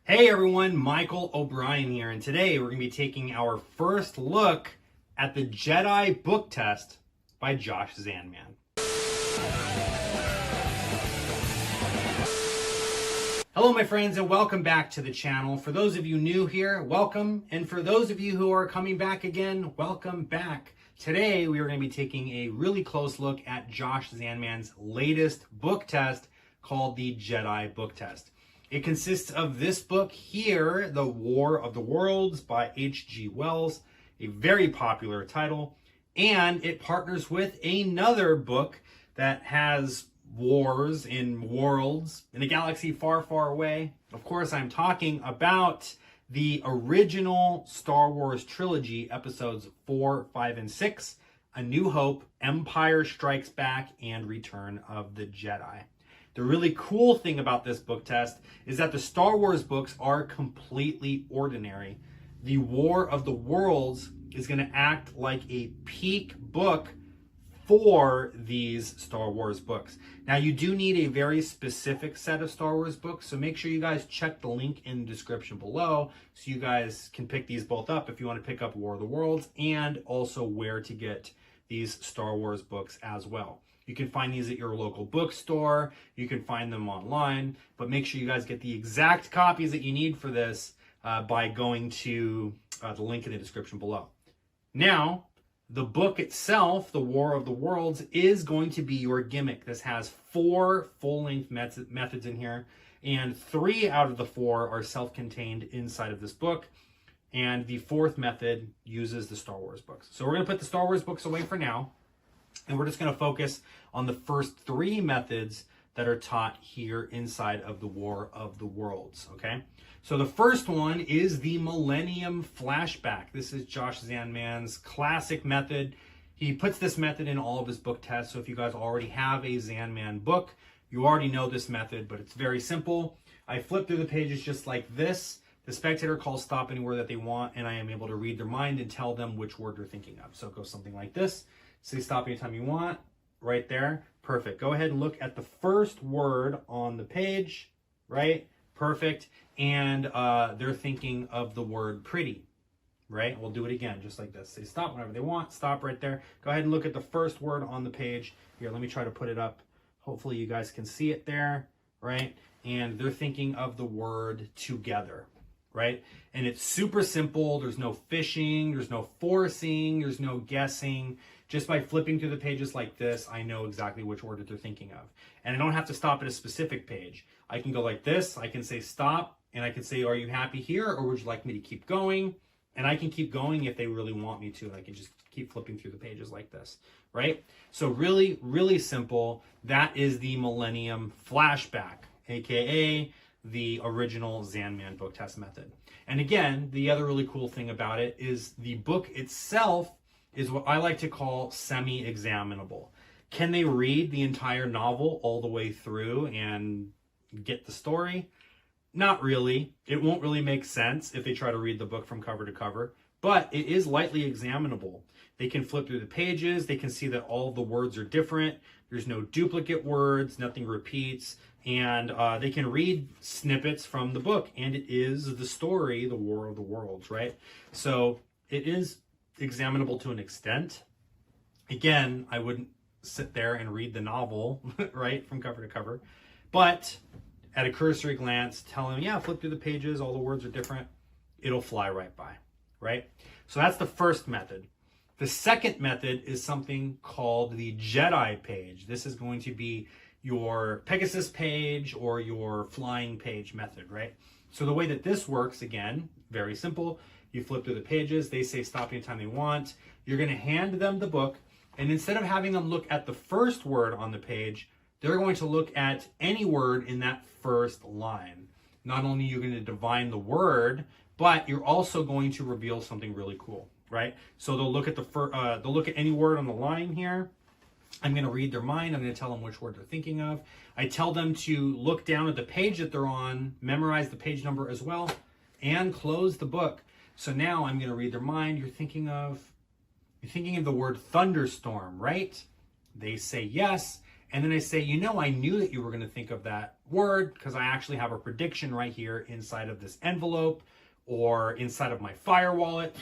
Hey everyone, Michael O'Brien here, and today we're going to be taking our first look at the JEDI book test by Josh Zanman. Hello my friends, and welcome back to the channel. For those of you new here, welcome, and for those of you who are coming back again, welcome back. Today we are going to be taking a really close look at Josh Zanman's latest book test called the JEDI book test. It consists of this book here, The War of the Worlds by H.G. Wells, a very popular title, and it partners with another book that has wars in worlds in a galaxy far, far away. Of course, I'm talking about the original Star Wars trilogy, episodes 4, 5, and 6, A New Hope, Empire Strikes Back, and Return of the Jedi. The really cool thing about this book test is that the Star Wars books are completely ordinary. The War of the Worlds is going to act like a peak book for these Star Wars books. Now, you do need a very specific set of Star Wars books, so make sure you guys check the link in the description below so you guys can pick these both up if you want to pick up War of the Worlds, and also where to get these Star Wars books as well. You can find these at your local bookstore. You can find them online, but make sure you guys get the exact copies that you need for this by going to the link in the description below. Now, the book itself, The War of the Worlds, is going to be your gimmick. This has 4 full-length methods in here, and 3 out of the 4 are self-contained inside of this book, and the 4th method uses the Star Wars books. So we're going to put the Star Wars books away for now, and we're just going to focus on the first 3 methods that are taught here inside of the War of the Worlds, okay? So the first one is the Millennium Flashback. This is Josh Zanman's classic method. He puts this method in all of his book tests, so if you guys already have a Zanman book, you already know this method, but it's very simple. I flip through the pages just like this. The spectator calls stop anywhere that they want, and I am able to read their mind and tell them which word they're thinking of. So it goes something like this. Say stop anytime you want, right there. Perfect. Go ahead and look at the first word on the page, right? Perfect. And they're thinking of the word pretty, right? We'll do it again, just like this. Say stop whenever they want. Stop right there. Go ahead and look at the first word on the page. Here, let me try to put it up. Hopefully you guys can see it there, right? And they're thinking of the word together, right? And it's super simple. There's no fishing. There's no forcing. There's no guessing. Just by flipping through the pages like this, I know exactly which word that they're thinking of. And I don't have to stop at a specific page. I can go like this. I can say stop, and I can say, are you happy here, or would you like me to keep going? And I can keep going if they really want me to. And I can just keep flipping through the pages like this, right? So really, really simple. That is the Millennium Flashback, aka the original Zanman book test method. And again, the other really cool thing about it is the book itself is what I like to call semi-examinable. Can they read the entire novel all the way through and get the story? Not really. It won't really make sense if they try to read the book from cover to cover, but it is lightly examinable. They can flip through the pages. They can see that all the words are different. There's no duplicate words, nothing repeats, and they can read snippets from the book, and it is the story, The War of the Worlds, right? So it is examinable to an extent. Again, I wouldn't sit there and read the novel, right, from cover to cover, but at a cursory glance, tell them, yeah, flip through the pages, all the words are different, it'll fly right by, right? So that's the first method. The second method is something called the JEDI page. This is going to be your Pegasus page or your flying page method, right? So the way that this works, again, very simple. You flip through the pages, they say stop anytime they want. You're going to hand them the book, and instead of having them look at the first word on the page, they're going to look at any word in that first line. Not only are you going to divine the word, but you're also going to reveal something really cool, right? So they'll look at they'll look at any word on the line here. I'm going to read their mind. I'm going to tell them which word they're thinking of. I tell them to look down at the page that they're on, memorize the page number as well, and close the book. So now I'm going to read their mind. You're thinking of the word thunderstorm, right? They say yes, And then I say, you know, I knew that you were going to think of that word because I actually have a prediction right here inside of this envelope or inside of my fire wallet.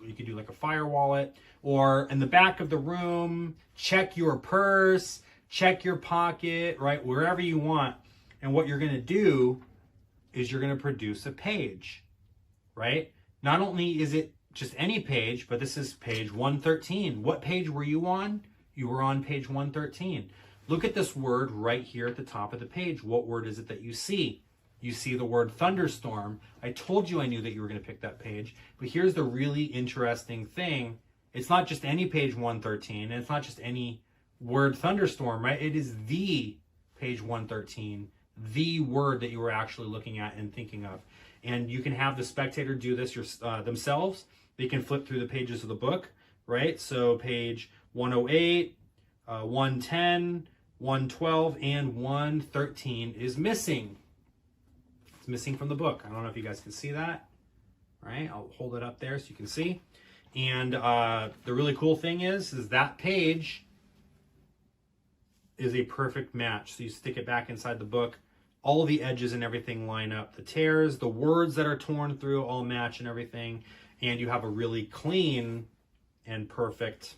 You could do like a fire wallet, or in the back of the room, check your purse, check your pocket, right? Wherever you want. And what you're going to do is you're going to produce a page, right? Not only is it just any page, but this is page 113. What page were you on? You were on page 113. Look at this word right here at the top of the page. What word is it that you see? You see the word thunderstorm. I told you I knew that you were going to pick that page. But here's the really interesting thing. It's not just any page 113, and it's not just any word thunderstorm, right? It is the page 113, the word that you were actually looking at and thinking of. And you can have the spectator do this themselves. They can flip through the pages of the book, right? So page 108, 110, 112, and 113 is missing. It's missing from the book. I don't know if you guys can see that. All right, I'll hold it up there so you can see. And the really cool thing is that page is a perfect match. So you stick it back inside the book. All the edges and everything line up. The tears, the words that are torn through all match and everything. And you have a really clean and perfect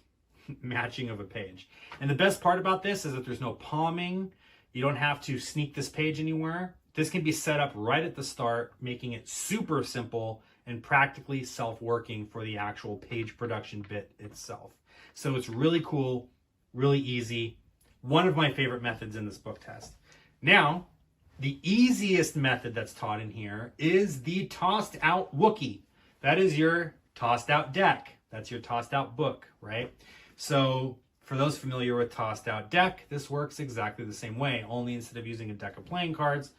matching of a page. And the best part about this is that there's no palming. You don't have to sneak this page anywhere. This can be set up right at the start, making it super simple and practically self-working for the actual page production bit itself. So it's really cool, really easy. One of my favorite methods in this book test. Now, the easiest method that's taught in here is the tossed out Wookiee. That is your tossed out deck. That's your tossed out book, right? So for those familiar with tossed out deck, this works exactly the same way, only instead of using a deck of playing cards,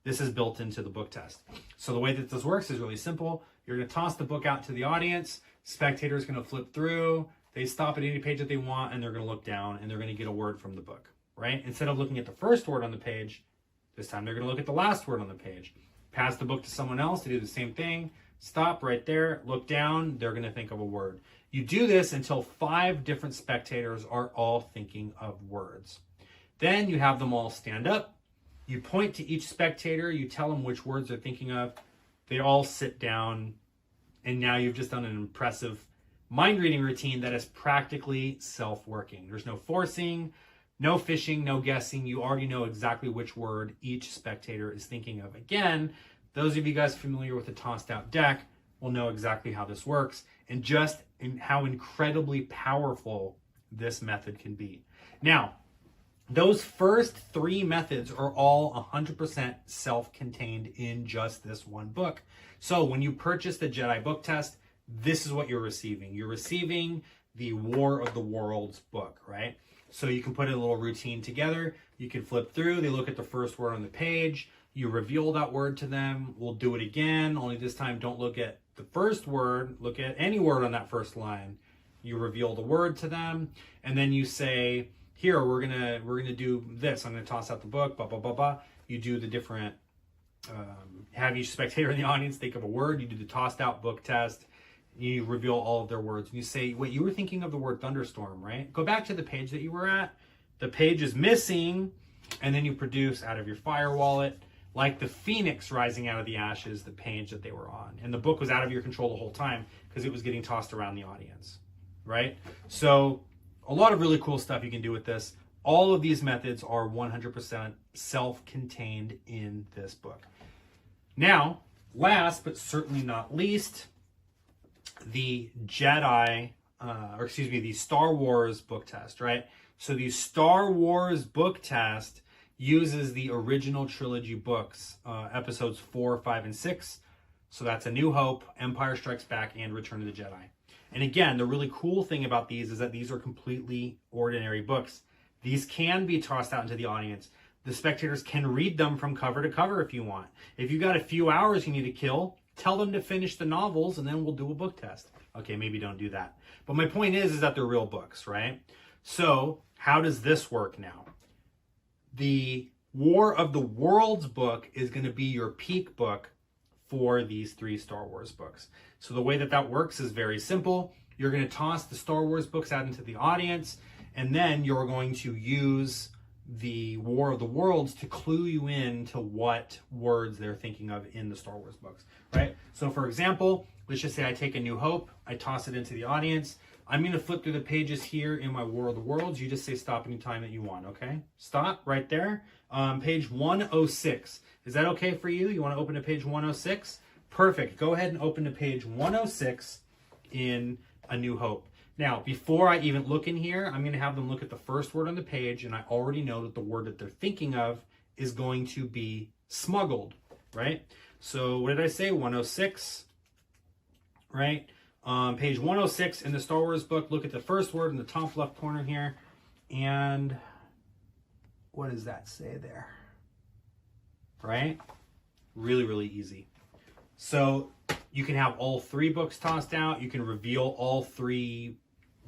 this is built into the book test. So the way that this works is really simple. You're going to toss the book out to the audience. Spectator's going to flip through. They stop at any page that they want, and they're going to look down, and they're going to get a word from the book, right? Instead of looking at the first word on the page, this time they're going to look at the last word on the page. Pass the book to someone else to do the same thing. Stop right there, look down, they're going to think of a word. You do this until 5 different spectators are all thinking of words. Then you have them all stand up. You point to each spectator, you tell them which words they're thinking of. They all sit down, and now you've just done an impressive mind reading routine that is practically self-working. There's no forcing, no fishing, no guessing. You already know exactly which word each spectator is thinking of. Again, those of you guys familiar with the tossed out deck will know exactly how this works and just how incredibly powerful this method can be. Now, those first 3 methods are all 100% self-contained in just this one book. So when you purchase the JEDI book test, this is what you're receiving. You're receiving the War of the Worlds book, right? So you can put a little routine together. You can flip through. They look at the first word on the page. You reveal that word to them. We'll do it again, only this time don't look at the first word. Look at any word on that first line. You reveal the word to them, and then you say, here, we're gonna do this. I'm gonna toss out the book, blah, blah, blah, blah. You do the different, have each spectator in the audience think of a word. You do the tossed out book test. You reveal all of their words. And you say, wait, you were thinking of the word thunderstorm, right? Go back to the page that you were at. The page is missing, and then you produce out of your fire wallet, like the phoenix rising out of the ashes, the page that they were on. And the book was out of your control the whole time because it was getting tossed around the audience, right? So a lot of really cool stuff you can do with this. All of these methods are 100% self-contained in this book. Now, last but certainly not least, the the Star Wars book test, right? So the Star Wars book test uses the original trilogy books, episodes 4, 5, and 6. So that's A New Hope, Empire Strikes Back, and Return of the Jedi. And again, the really cool thing about these is that these are completely ordinary books. These can be tossed out into the audience. The spectators can read them from cover to cover if you want. If you got a few hours you need to kill, tell them to finish the novels and then we'll do a book test. Okay, maybe don't do that. But my point is that they're real books, right? So how does this work now? The War of the Worlds book is going to be your peak book for these 3 Star Wars books. So the way that that works is very simple. You're going to toss the Star Wars books out into the audience, and then you're going to use the War of the Worlds to clue you in to what words they're thinking of in the Star Wars books, right? So for example, let's just say I take A New Hope, I toss it into the audience. I'm going to flip through the pages here in my War of the Worlds. You just say stop anytime that you want, okay? Stop right there. Page 106. Is that okay for you? You want to open to page 106? Perfect. Go ahead and open to page 106 in A New Hope. Now, before I even look in here, I'm going to have them look at the first word on the page, and I already know that the word that they're thinking of is going to be smuggled, right? So what did I say? 106, right? Page 106 in the Star Wars book, look at the first word in the top left corner here, and what does that say there? Right? Really, really easy. So you can have all three books tossed out. You can reveal all three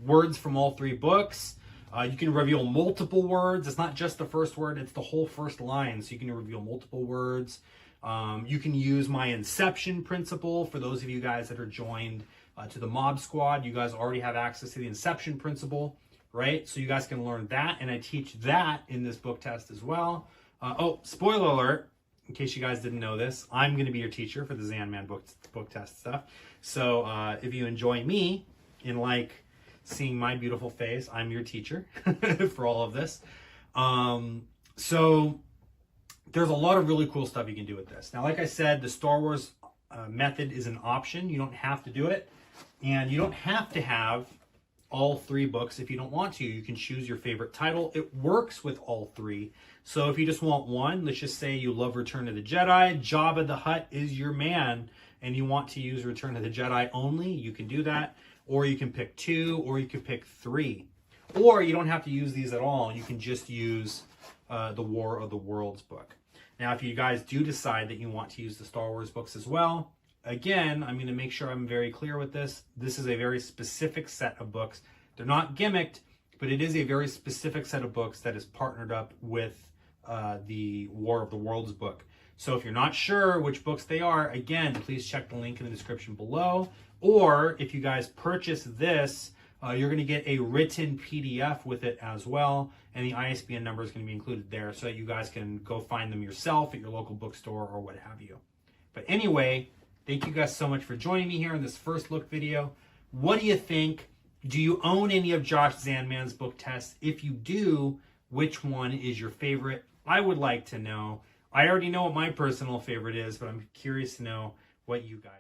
words from all three books. You can reveal multiple words. It's not just the first word, it's the whole first line. So you can reveal multiple words. You can use my Inception principle. For those of you guys that are joined to the Mob Squad, you guys already have access to the Inception principle, right? So you guys can learn that, and I teach that in this book test as well. Oh, spoiler alert, in case you guys didn't know this, I'm going to be your teacher for the Zanman book test stuff. So if you enjoy me in like seeing my beautiful face, I'm your teacher for all of this. So there's a lot of really cool stuff you can do with this. Now, like I said, the Star Wars method is an option. You don't have to do it. And you don't have to have all three books if you don't want to. You can choose your favorite title. It works with all three. So if you just want one, let's just say you love Return of the Jedi, Jabba the Hutt is your man, and you want to use Return of the Jedi only, you can do that. Or you can pick two, or you can pick three. Or you don't have to use these at all. You can just use the War of the Worlds book. Now, if you guys do decide that you want to use the Star Wars books as well, again, I'm going to make sure I'm very clear with this. This is a very specific set of books. They're not gimmicked, but it is a very specific set of books that is partnered up with the War of the Worlds book. So if you're not sure which books they are, again, please check the link in the description below. Or if you guys purchase this, you're going to get a written PDF with it as well. And the ISBN number is going to be included there so that you guys can go find them yourself at your local bookstore or what have you. But anyway, thank you guys so much for joining me here in this first look video. What do you think? Do you own any of Josh Zanman's book tests? If you do, which one is your favorite? I would like to know. I already know what my personal favorite is, but I'm curious to know what you guys